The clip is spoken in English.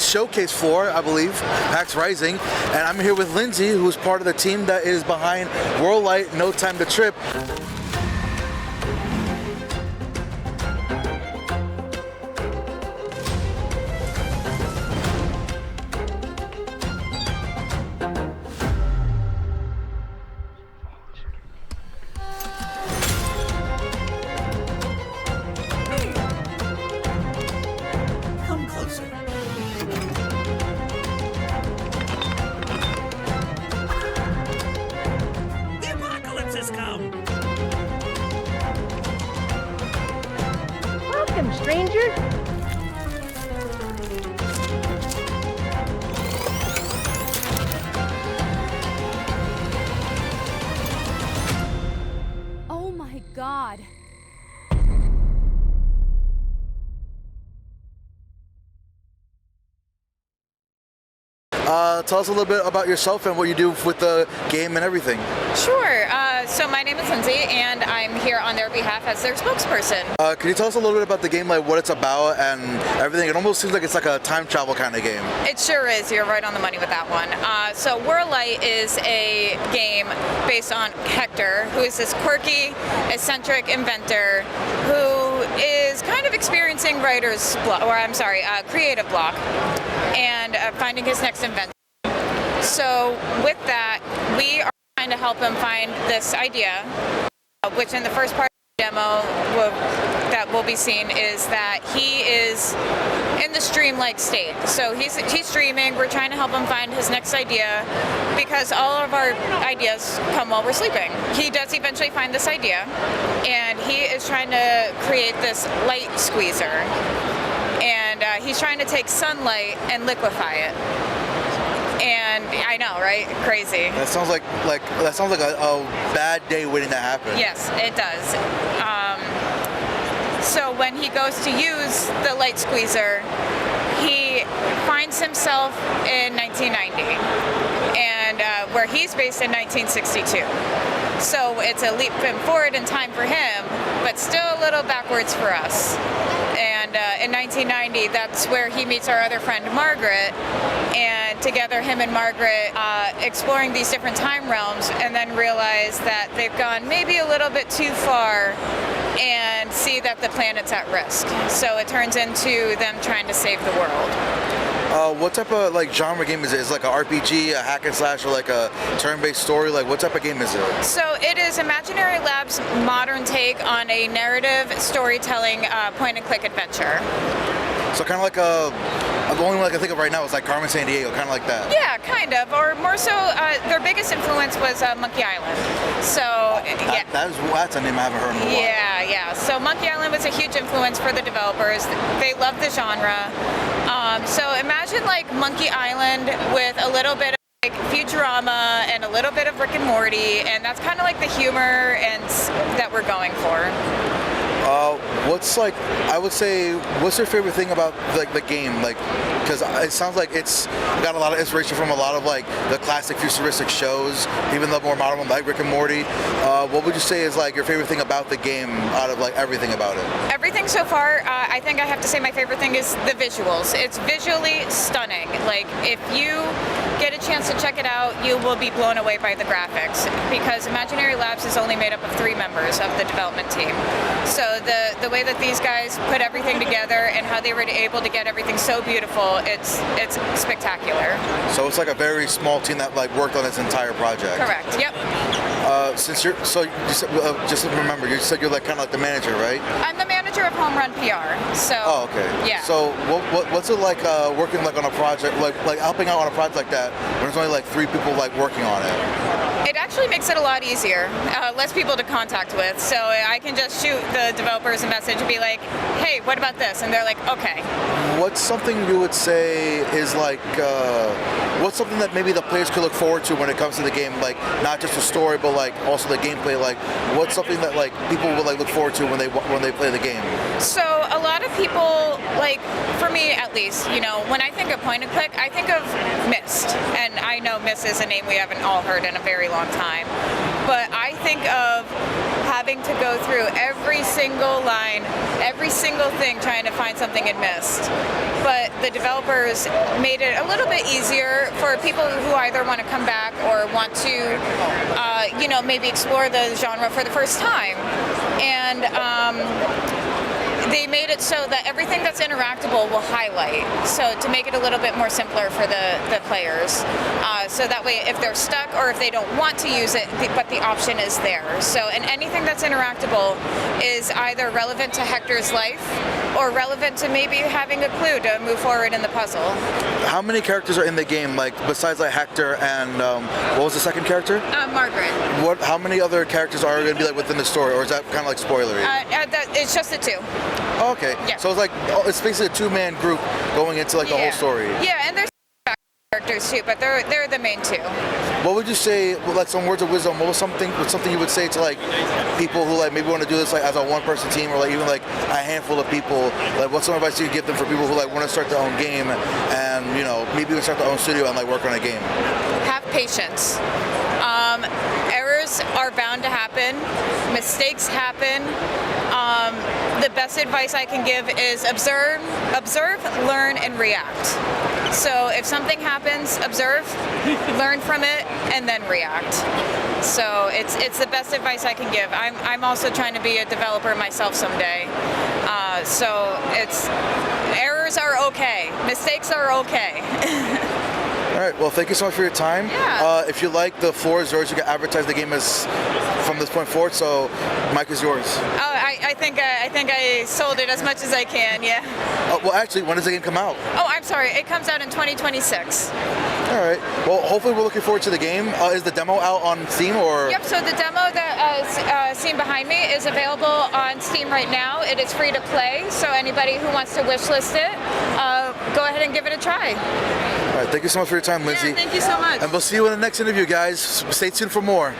PAX showcase floor, I believe, PAX Rising, and I'm here with Lindsay, who's part of the team that is behind Whirlight, No Time to Trip. Welcome, stranger. Oh my God. Tell us a little bit about yourself and what you do with the game and everything. Sure. So my name is Lindsay, and I'm here on their behalf as their spokesperson. Can you tell us a little bit about the game, like what it's about and everything? It almost seems like it's like a time travel kind of game. It sure is. You're right on the money with that one. So Whirlight is a game based on Hector, who is this quirky, eccentric inventor who is kind of experiencing writer's block, or I'm sorry, creative block, and finding his next invention. So with that, we are trying to help him find this idea, which in the first part of the demo that will be seen is that he is in the stream-like state. So he's streaming. We're trying to help him find his next idea because all of our ideas come while we're sleeping. He does eventually find this idea, and he is trying to create this light squeezer. And he's trying to take sunlight and liquefy it. And I know, right? Crazy. That sounds like a bad day waiting to happen. Yes, it does. So when he goes to use the light squeezer, he finds himself in 1990, and where he's based in 1962. So it's a leap forward in time for him, but still a little backwards for us. And in 1990, that's where he meets our other friend Margaret, and together him and Margaret exploring these different time realms, and then realize that they've gone maybe a little bit too far and see that the planet's at risk. So it turns into them trying to save the world. What type of like genre game is it? Is it like an RPG, a hack and slash, or like a turn-based story? Like what type of game is it? So it is Imaginary Labs' modern take on a narrative storytelling point-and-click adventure. So kind of like the only one I can think of right now is like Carmen Sandiego, kind of like that. Yeah, kind of, or more so. Their biggest influence was Monkey Island. So yeah, that's a name I haven't heard in a while. Yeah. So Monkey Island was a huge influence for the developers. They love the genre. So imagine like Monkey Island with a little bit of like Futurama and a little bit of Rick and Morty, and that's kind of like the humor and that we're going for. What's like, I would say, what's your favorite thing about like the game? Like, because it sounds like it's got a lot of inspiration from a lot of like the classic futuristic shows, even the more modern one like Rick and Morty. What would you say is like your favorite thing about the game out of like everything about it? Everything so far, I think I have to say my favorite thing is the visuals. It's visually stunning. Like if you get a chance to check it out, you will be blown away by the graphics, because Imaginary Labs is only made up of 3 members of the development team. So the way that these guys put everything together and how they were able to get everything so beautiful, it's spectacular. So it's like a very small team that like worked on this entire project. Correct. Yep. Since you said, just remember, you said you're like kind of like the manager, right? I'm the manager of Home Run PR. So. Oh, okay. Yeah. So what's it like working like on a project, like helping out on a project like that when there's only like 3 people like working on it? It actually makes it a lot easier, less people to contact with. So I can just shoot the developers a message and be like, hey, what about this? And they're like, okay. What's something you would say is like, what's something that maybe the players could look forward to when it comes to the game? Like not just the story, but like also the gameplay. Like what's something that like people would like look forward to when they play the game? So a lot of people, like for me at least, you know, when I think of point and click, I think of Myst. And I know Myst is a name we haven't all heard in a very long long time. But I think of having to go through every single line, every single thing, trying to find something it missed. But the developers made it a little bit easier for people who either want to come back or want to, maybe explore the genre for the first time. And they made it so that everything that's interactable will highlight, so to make it a little bit more simpler for the players. So that way, if they're stuck or if they don't want to use it, but the option is there. So, and anything that's interactable is either relevant to Hector's life or relevant to maybe having a clue to move forward in the puzzle. How many characters are in the game, like besides like Hector and what was the second character? Margaret. How many other characters are going to be like within the story, or is that kind of like spoilery? It's just the two. Oh, okay. Yeah. So it's basically a two-man group going into like the whole story. Yeah, and there's characters too, but they're the main two. What would you say, like some words of wisdom? What's something you would say to like people who like maybe want to do this like as a one-person team, or like even like a handful of people? Like, what's some advice you could give them for people who like want to start their own game and maybe even start their own studio and like work on a game? Have patience. Errors are bound to happen. Mistakes happen. The best advice I can give is observe, learn, and react. So if something happens, observe, learn from it, and then react. So it's the best advice I can give. I'm also trying to be a developer myself someday. So errors are okay. Mistakes are okay. All right. Well, thank you so much for your time. Yeah. If you like, the floor is yours. You can advertise the game as from this point forward. So, mic is yours. Oh, I think I sold it as much as I can. Yeah. Well, actually, when does the game come out? Oh, I'm sorry. It comes out in 2026. All right. Well, hopefully we're looking forward to the game. Is the demo out on Steam or? Yep. So the demo that seen behind me is available on Steam right now. It is free to play. So anybody who wants to wishlist it, go ahead and give it a try. All right. Thank you so much for your time, Lindsay. Yeah, thank you so much. And we'll see you in the next interview, guys. Stay tuned for more.